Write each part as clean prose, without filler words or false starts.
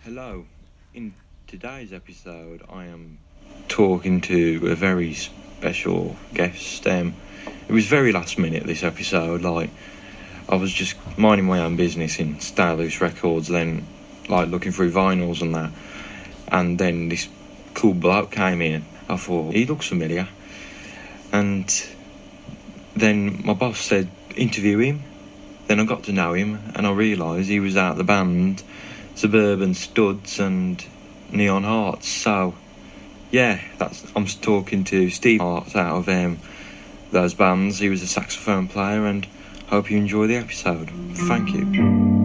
Hello. In today's episode, I am talking to a very special guest. It was very last minute, this episode. I was just minding my own business in Stay Loose Records, then, looking through vinyls and that. And then this cool bloke came in. I thought, he looks familiar. And then my boss said, interview him. Then I got to know him, and I realised he was out of the band Suburban Studs and Neon Hearts. So yeah, I'm talking to Steve Hearts out of those bands. He was a saxophone player, and hope you enjoy the episode. Thank you.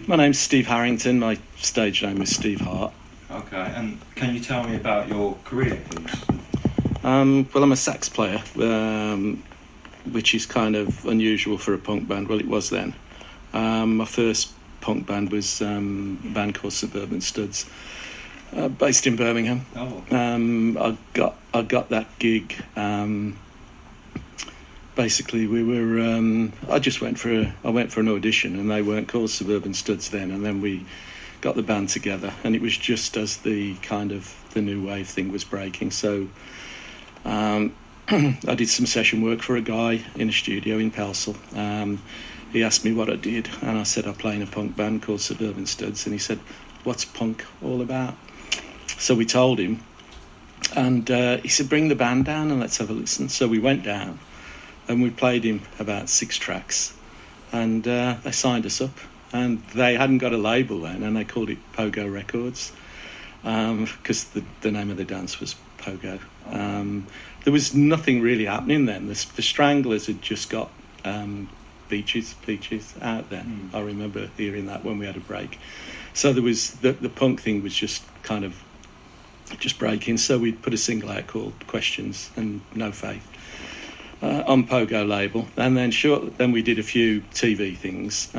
My name's Steve Harrington. My stage name is Steve Hart. Okay, and can you tell me about your career, please? Well, I'm a sax player, which is kind of unusual for a punk band. Well, it was then. My first punk band was a band called Suburban Studs, based in Birmingham. Oh. I got that gig. Basically, we were. I went for an audition, and they weren't called Suburban Studs then. And then we got the band together, and it was just as the new wave thing was breaking. So I did some session work for a guy in a studio in Pelsall. He asked me what I did, and I said I play in a punk band called Suburban Studs, and he said, "What's punk all about?" So we told him, and he said, "Bring the band down and let's have a listen." So we went down. And we played him about 6 tracks, and they signed us up. And they hadn't got a label then, and they called it Pogo Records, because the name of the dance was Pogo. There was nothing really happening then. The Stranglers had just got Peaches out then. I remember hearing that when we had a break. So there was the punk thing was just kind of just breaking. So we put a single out called Questions and No Faith. On Pogo label, and then we did a few TV things.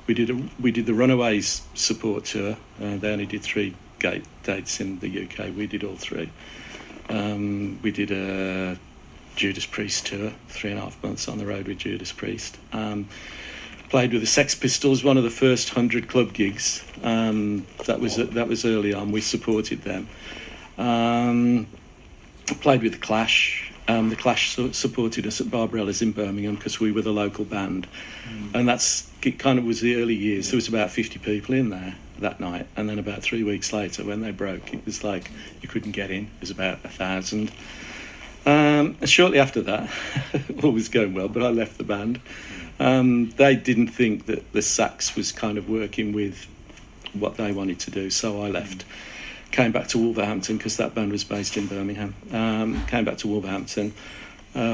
We did the Runaways support tour. They only did 3 dates in the UK. We did all 3. We did a Judas Priest tour, 3.5 months on the road with Judas Priest. Played with the Sex Pistols, one of the first 100 club gigs. That was early on. We supported them. Played with the Clash. The Clash supported us at Barbarella's in Birmingham because we were the local band. And it kind of was the early years. There was about 50 people in there that night, and then about 3 weeks later when they broke, it was like you couldn't get in. It was about 1,000. And shortly after that, all was going well, but I left the band. They didn't think that the sax was kind of working with what they wanted to do, so I left. Came back to Wolverhampton because that band was based in Birmingham. Came back to Wolverhampton,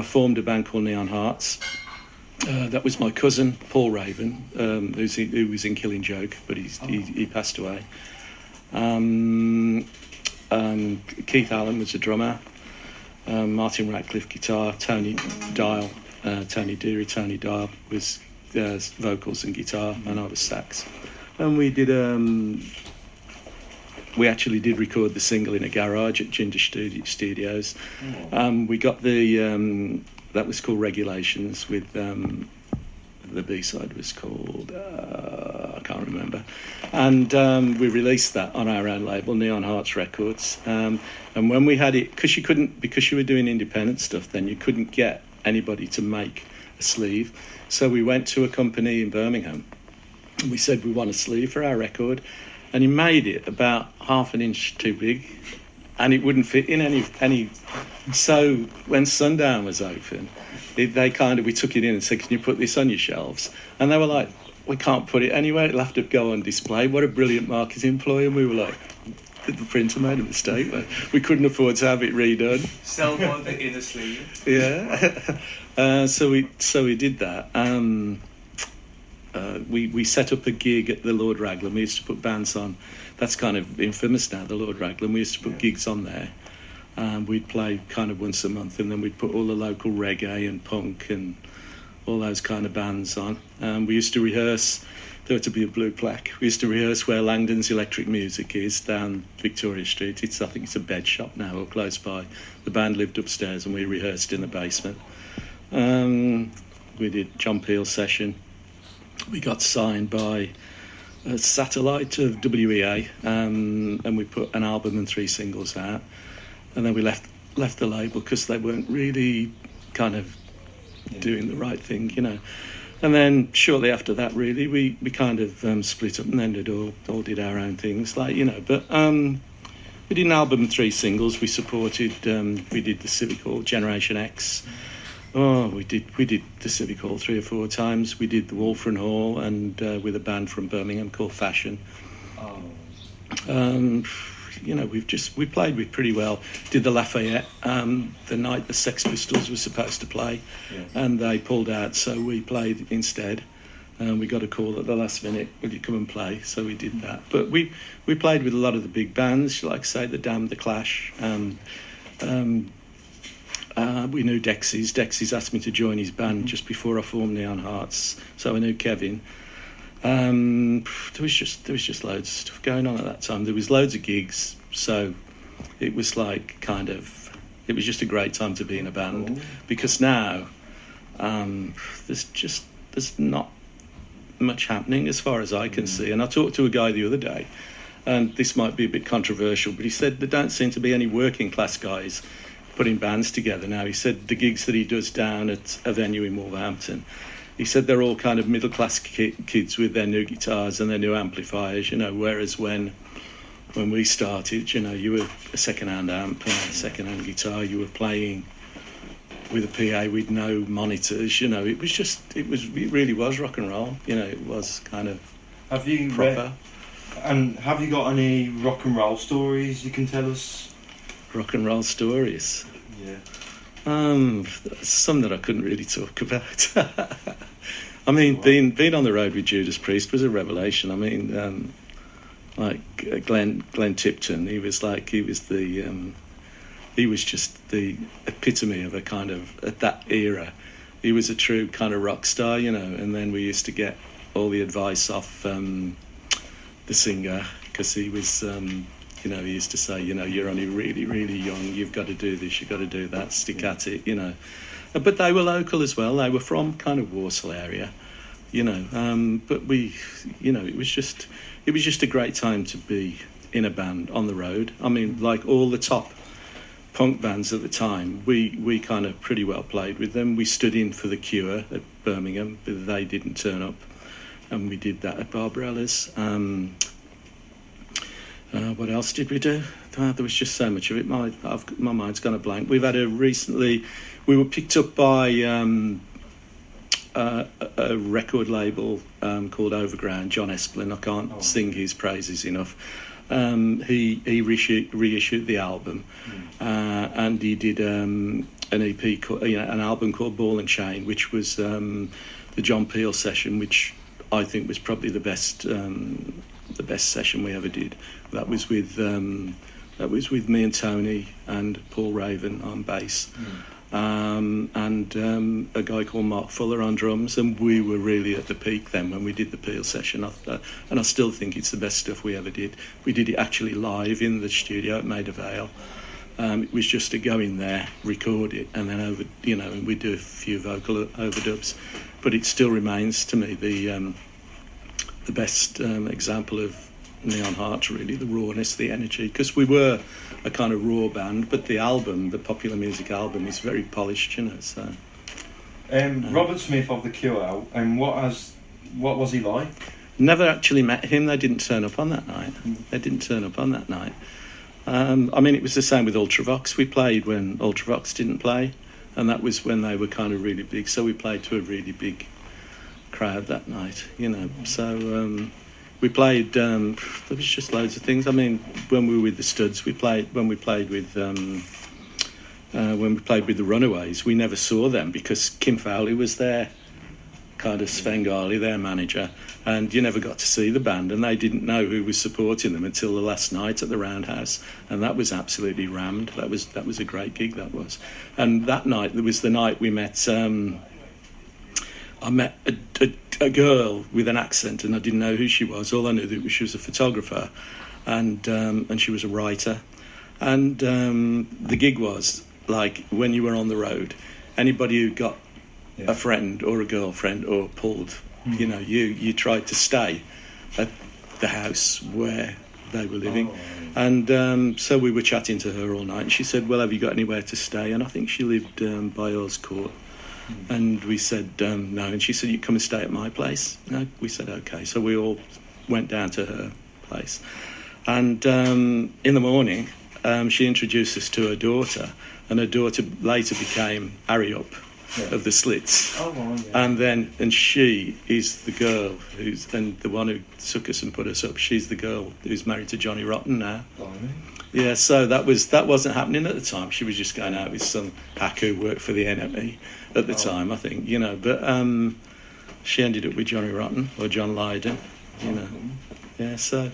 formed a band called Neon Hearts. That was my cousin, Paul Raven, who was in Killing Joke, but he passed away. Keith Allen was a drummer. Martin Ratcliffe guitar. Tony Dial was vocals and guitar, and I was sax. And we actually did record the single in a garage at Ginger Studios. We got that was called Regulations, with the B-side was called, I can't remember. And we released that on our own label, Neon Hearts Records. And when we had it, because you were doing independent stuff then, you couldn't get anybody to make a sleeve. So we went to a company in Birmingham, and we said we want a sleeve for our record. And he made it about 1/2 inch too big, and it wouldn't fit in any. So when Sundown was open, we took it in and said, "Can you put this on your shelves?" And they were like, "We can't put it anywhere. It'll have to go on display." What a brilliant marketing ploy! And we were like, "The printer made a mistake. We couldn't afford to have it redone." Sell one the inner sleeve. Yeah. So we did that. We set up a gig at the Lord Raglan. We used to put bands on. That's kind of infamous now, the Lord Raglan. We used to put gigs on there. We'd play kind of once a month, and then we'd put all the local reggae and punk and all those kind of bands on. We used to rehearse. There had to be a blue plaque. We used to rehearse where Langdon's Electric Music is, down Victoria Street. I think it's a bed shop now, or close by. The band lived upstairs, and we rehearsed in the basement. We did John Peel session. We got signed by a satellite of WEA, and we put an album and 3 singles out. And then we left the label because they weren't really kind of doing the right thing, you know. And then shortly after that, really, we kind of split up and then all did our own things, like, you know. But we did an album and 3 singles. We supported, we did the Civic Hall, Generation X. Oh, we did the Civic Hall 3 or 4 times. We did the Walfren Hall, and with a band from Birmingham called Fashion. You know, we played with pretty well. Did the Lafayette the night the Sex Pistols were supposed to play, and they pulled out, so we played instead. We got a call at the last minute, "Will you come and play?" So we did that. But we played with a lot of the big bands, like say the Damned, the Clash. We knew Dexys. Dexys asked me to join his band just before I formed Neon Hearts, so I knew Kevin. There was just loads of stuff going on at that time. There was loads of gigs, so it was like it was just a great time to be in a band. Because now there's not much happening as far as I can see. And I talked to a guy the other day, and this might be a bit controversial, but he said there don't seem to be any working class guys putting bands together now. He said the gigs that he does down at a venue in Wolverhampton, he said they're all kind of middle-class kids with their new guitars and their new amplifiers, you know, whereas when we started, you know, you were a second-hand amp and a second-hand guitar, you were playing with a PA with no monitors, you know, it really was rock and roll, you know, it was kind of proper. Have you got any rock and roll stories you can tell us? Rock and roll stories? Yeah. Some that I couldn't really talk about. I mean, being on the road with Judas Priest was a revelation. I mean, Glenn Tipton, he was just the epitome of a kind of, at that era, he was a true kind of rock star, you know. And then we used to get all the advice off the singer, because he was, you know, he used to say, you know, you're only really, really young, you've got to do this, you've got to do that, stick at it, you know. But they were local as well, they were from kind of Walsall area, you know. But we, you know, it was just a great time to be in a band on the road. I mean, like all the top punk bands at the time, we kind of pretty well played with them. We stood in for The Cure at Birmingham, but they didn't turn up. And we did that at Barbarella's. What else did we do? There was just so much of it. My mind's gone a blank. We were picked up by a record label called Overground, John Esplin. I can't sing his praises enough. He reissued the album, and he did an EP, an album called Ball and Chain, which was the John Peel session, which I think was probably the best session we ever did. That was with me and Tony and Paul Raven on bass, and a guy called Mark Fuller on drums, and we were really at the peak then when we did the Peel session. And I still think it's the best stuff we ever did. We did it actually live in the studio at Maida Vale. It was just to go in there, record it, and then and we do a few vocal overdubs. But it still remains to me the best example of Neon Hearts, really, the rawness, the energy, because we were a kind of raw band, but the album, the popular music album, is very polished, you know. So Robert Smith of The Cure, and what was he like? Never actually met him. They didn't turn up on that night. I mean, it was the same with Ultravox. We played when Ultravox didn't play, and that was when they were kind of really big. So we played to a really big crowd that night, you know. So we played. There was just loads of things. I mean, when we were with the Studs, when we played with the Runaways, we never saw them because Kim Fowley was there, kind of Svengali, their manager, and you never got to see the band, and they didn't know who was supporting them until the last night at the Roundhouse, and that was absolutely rammed. That was a great gig, that was. And that night, there was the night we met. I met a girl with an accent, and I didn't know who she was. All I knew that she was a photographer, and she was a writer. And the gig was like when you were on the road, anybody who got a friend or a girlfriend or pulled, you know, you tried to stay at the house where they were living. And so we were chatting to her all night, and she said, well, have you got anywhere to stay? And I think she lived by Earl's Court. And we said no, and she said, you come and stay at my place. No, we said okay. So we all went down to her place, and in the morning she introduced us to her daughter, and her daughter later became Harry Up of the Slits. And she is the girl and the one who took us and put us up. She's the girl who's married to Johnny Rotten now. Yeah, so that wasn't happening at the time. She was just going out with some hack who worked for the NME at the time, I think, you know. But she ended up with Johnny Rotten or John Lydon, you know. Yeah, so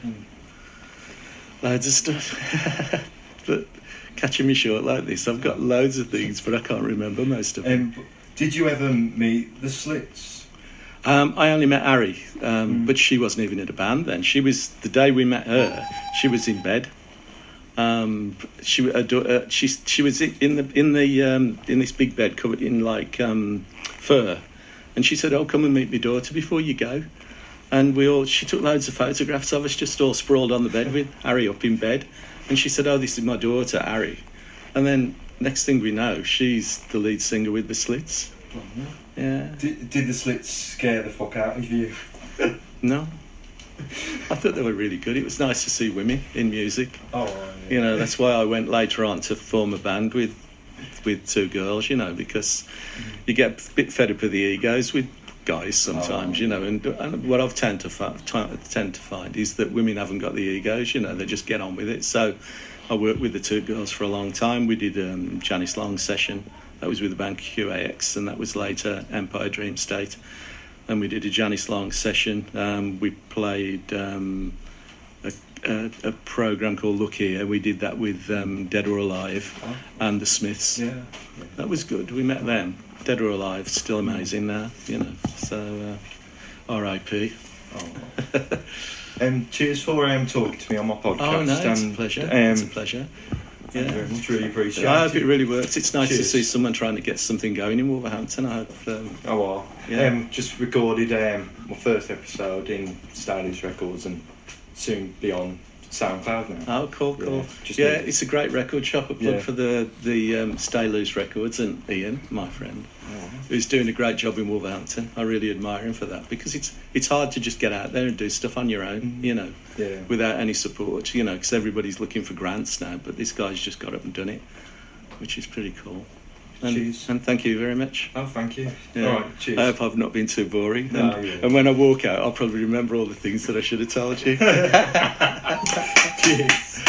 loads of stuff. But catching me short like this, I've got loads of things, but I can't remember most of them. Did you ever meet the Slits? I only met Harry, but she wasn't even in a band then. She was, the day we met her, she was in bed. She was in this big bed covered in like fur, and she said, "Oh, come and meet my daughter before you go." And she took loads of photographs of us just all sprawled on the bed with Harry up in bed, and she said, "Oh, this is my daughter, Harry." And then next thing we know, she's the lead singer with the Slits. Yeah. Did the Slits scare the fuck out of you? No. I thought they were really good. It was nice to see women in music. You know, that's why I went later on to form a band with two girls, you know, because you get a bit fed up with the egos with guys sometimes, you know, and what I've tend to find is that women haven't got the egos, you know, they just get on with it. So I worked with the two girls for a long time. We did Janice Long's session. That was with the band QAX, and that was later Empire Dream State. And we did a Janice Long session. We played a program called Look Here. We did that with Dead or Alive and the Smiths. Yeah. That was good. We met them. Dead or Alive, still amazing now, you know. So, R.I.P. Cheers for talking to me on my podcast. Oh no, it's a pleasure. It's a pleasure. Thank you very much. Really appreciate it. I hope it really works. It's nice to see someone trying to get something going in Wolverhampton. I hope. Just recorded my first episode in Stylus Records and soon be on SoundCloud now. Oh, cool. Yeah, It's a great record shop. A plug for the Stay Loose Records and Ian, my friend, who's doing a great job in Wolverhampton. I really admire him for that, because it's hard to just get out there and do stuff on your own, you know, without any support, you know, because everybody's looking for grants now, but this guy's just got up and done it, which is pretty cool. And thank you very much. Oh, thank you. Yeah. All right, cheers. I hope I've not been too boring. No, and when I walk out, I'll probably remember all the things that I should have told you. Cheers.